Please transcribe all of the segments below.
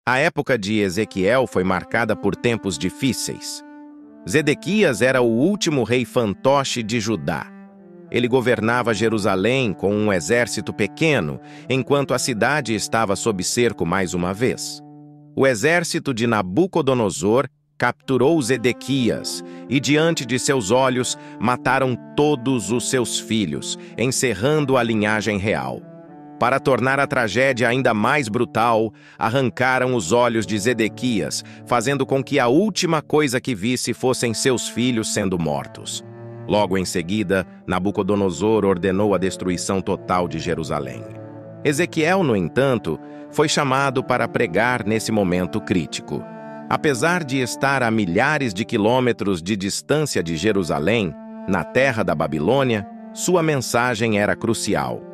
A época de Ezequiel foi marcada por tempos difíceis. Zedequias era o último rei fantoche de Judá. Ele governava Jerusalém com um exército pequeno, enquanto a cidade estava sob cerco mais uma vez. O exército de Nabucodonosor capturou Zedequias e, diante de seus olhos, mataram todos os seus filhos, encerrando a linhagem real. Para tornar a tragédia ainda mais brutal, arrancaram os olhos de Zedequias, fazendo com que a última coisa que visse fossem seus filhos sendo mortos. Logo em seguida, Nabucodonosor ordenou a destruição total de Jerusalém. Ezequiel, no entanto, foi chamado para pregar nesse momento crítico. Apesar de estar a milhares de quilômetros de distância de Jerusalém, na terra da Babilônia, sua mensagem era crucial.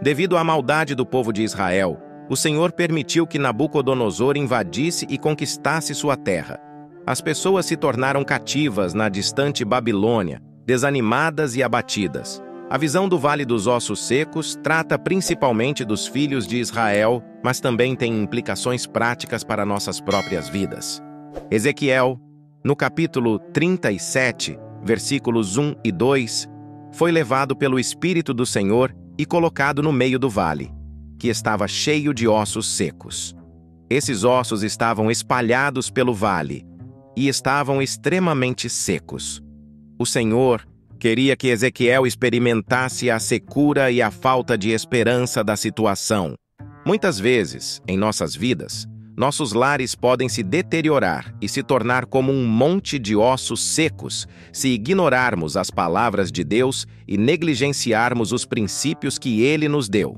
Devido à maldade do povo de Israel, o Senhor permitiu que Nabucodonosor invadisse e conquistasse sua terra. As pessoas se tornaram cativas na distante Babilônia, desanimadas e abatidas. A visão do Vale dos Ossos Secos trata principalmente dos filhos de Israel, mas também tem implicações práticas para nossas próprias vidas. Ezequiel, no capítulo 37, versículos 1 e 2, foi levado pelo Espírito do Senhor e colocado no meio do vale, que estava cheio de ossos secos. Esses ossos estavam espalhados pelo vale e estavam extremamente secos. O Senhor queria que Ezequiel experimentasse a secura e a falta de esperança da situação. Muitas vezes, em nossas vidas, nossos lares podem se deteriorar e se tornar como um monte de ossos secos se ignorarmos as palavras de Deus e negligenciarmos os princípios que Ele nos deu.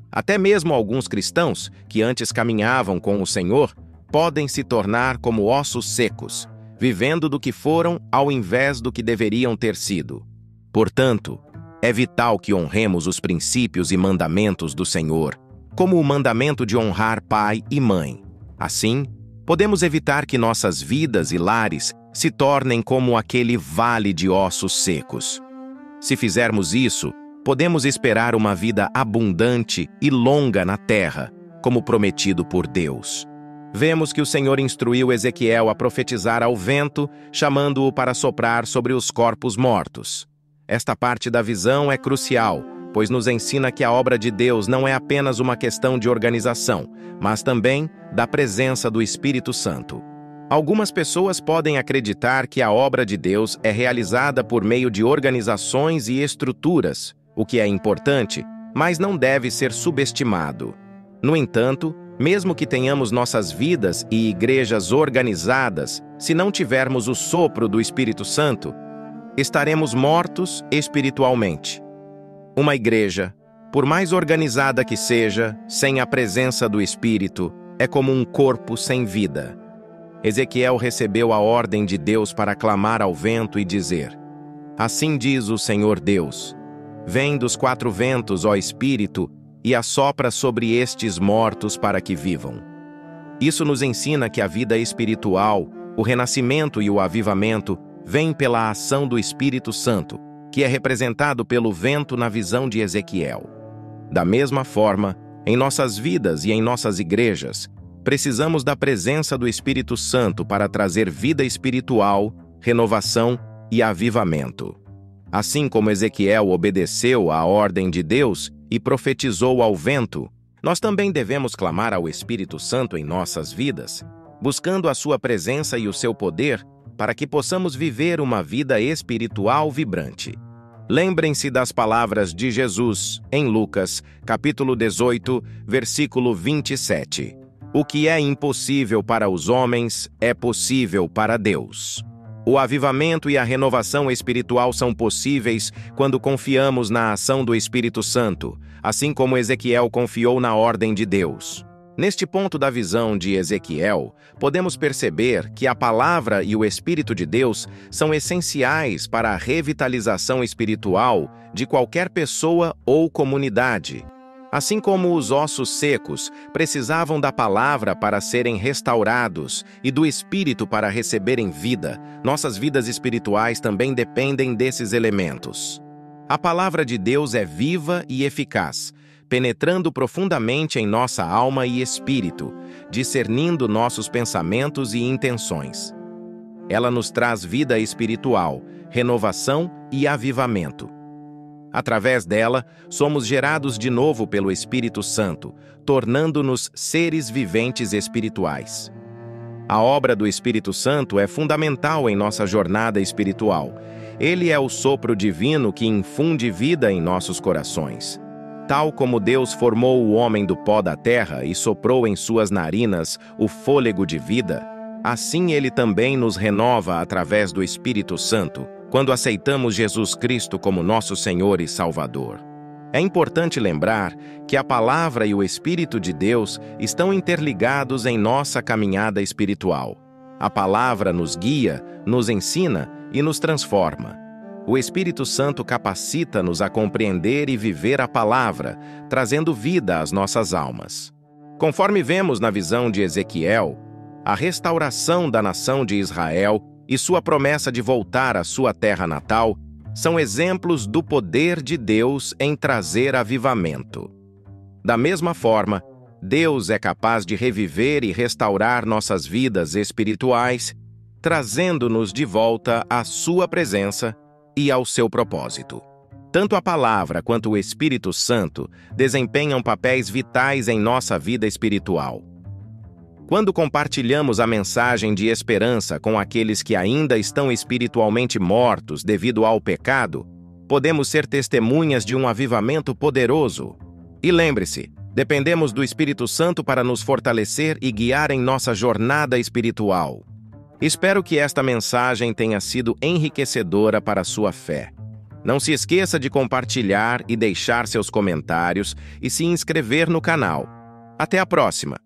Até mesmo alguns cristãos, que antes caminhavam com o Senhor, podem se tornar como ossos secos, vivendo do que foram ao invés do que deveriam ter sido. Portanto, é vital que honremos os princípios e mandamentos do Senhor, como o mandamento de honrar pai e mãe. Assim, podemos evitar que nossas vidas e lares se tornem como aquele vale de ossos secos. Se fizermos isso, podemos esperar uma vida abundante e longa na terra, como prometido por Deus. Vemos que o Senhor instruiu Ezequiel a profetizar ao vento, chamando-o para soprar sobre os corpos mortos. Esta parte da visão é crucial, pois nos ensina que a obra de Deus não é apenas uma questão de organização, mas também da presença do Espírito Santo. Algumas pessoas podem acreditar que a obra de Deus é realizada por meio de organizações e estruturas, o que é importante, mas não deve ser subestimado. No entanto, mesmo que tenhamos nossas vidas e igrejas organizadas, se não tivermos o sopro do Espírito Santo, estaremos mortos espiritualmente. Uma igreja, por mais organizada que seja, sem a presença do Espírito, é como um corpo sem vida. Ezequiel recebeu a ordem de Deus para clamar ao vento e dizer: Assim diz o Senhor Deus, vem dos quatro ventos, ó Espírito, e assopra sobre estes mortos para que vivam. Isso nos ensina que a vida espiritual, o renascimento e o avivamento vêm pela ação do Espírito Santo, que é representado pelo vento na visão de Ezequiel. Da mesma forma, em nossas vidas e em nossas igrejas, precisamos da presença do Espírito Santo para trazer vida espiritual, renovação e avivamento. Assim como Ezequiel obedeceu à ordem de Deus e profetizou ao vento, nós também devemos clamar ao Espírito Santo em nossas vidas, buscando a sua presença e o seu poder para que possamos viver uma vida espiritual vibrante. Lembrem-se das palavras de Jesus em Lucas, capítulo 18, versículo 27. O que é impossível para os homens é possível para Deus. O avivamento e a renovação espiritual são possíveis quando confiamos na ação do Espírito Santo, assim como Ezequiel confiou na ordem de Deus. Neste ponto da visão de Ezequiel, podemos perceber que a palavra e o Espírito de Deus são essenciais para a revitalização espiritual de qualquer pessoa ou comunidade. Assim como os ossos secos precisavam da palavra para serem restaurados e do Espírito para receberem vida, nossas vidas espirituais também dependem desses elementos. A palavra de Deus é viva e eficaz, penetrando profundamente em nossa alma e espírito, discernindo nossos pensamentos e intenções. Ela nos traz vida espiritual, renovação e avivamento. Através dela, somos gerados de novo pelo Espírito Santo, tornando-nos seres viventes espirituais. A obra do Espírito Santo é fundamental em nossa jornada espiritual. Ele é o sopro divino que infunde vida em nossos corações. Tal como Deus formou o homem do pó da terra e soprou em suas narinas o fôlego de vida, assim Ele também nos renova através do Espírito Santo, quando aceitamos Jesus Cristo como nosso Senhor e Salvador. É importante lembrar que a Palavra e o Espírito de Deus estão interligados em nossa caminhada espiritual. A Palavra nos guia, nos ensina e nos transforma. O Espírito Santo capacita-nos a compreender e viver a Palavra, trazendo vida às nossas almas. Conforme vemos na visão de Ezequiel, a restauração da nação de Israel e sua promessa de voltar à sua terra natal são exemplos do poder de Deus em trazer avivamento. Da mesma forma, Deus é capaz de reviver e restaurar nossas vidas espirituais, trazendo-nos de volta à sua presença e ao seu propósito. Tanto a Palavra quanto o Espírito Santo desempenham papéis vitais em nossa vida espiritual. Quando compartilhamos a mensagem de esperança com aqueles que ainda estão espiritualmente mortos devido ao pecado, podemos ser testemunhas de um avivamento poderoso. E lembre-se, dependemos do Espírito Santo para nos fortalecer e guiar em nossa jornada espiritual. Espero que esta mensagem tenha sido enriquecedora para a sua fé. Não se esqueça de compartilhar e deixar seus comentários e se inscrever no canal. Até a próxima!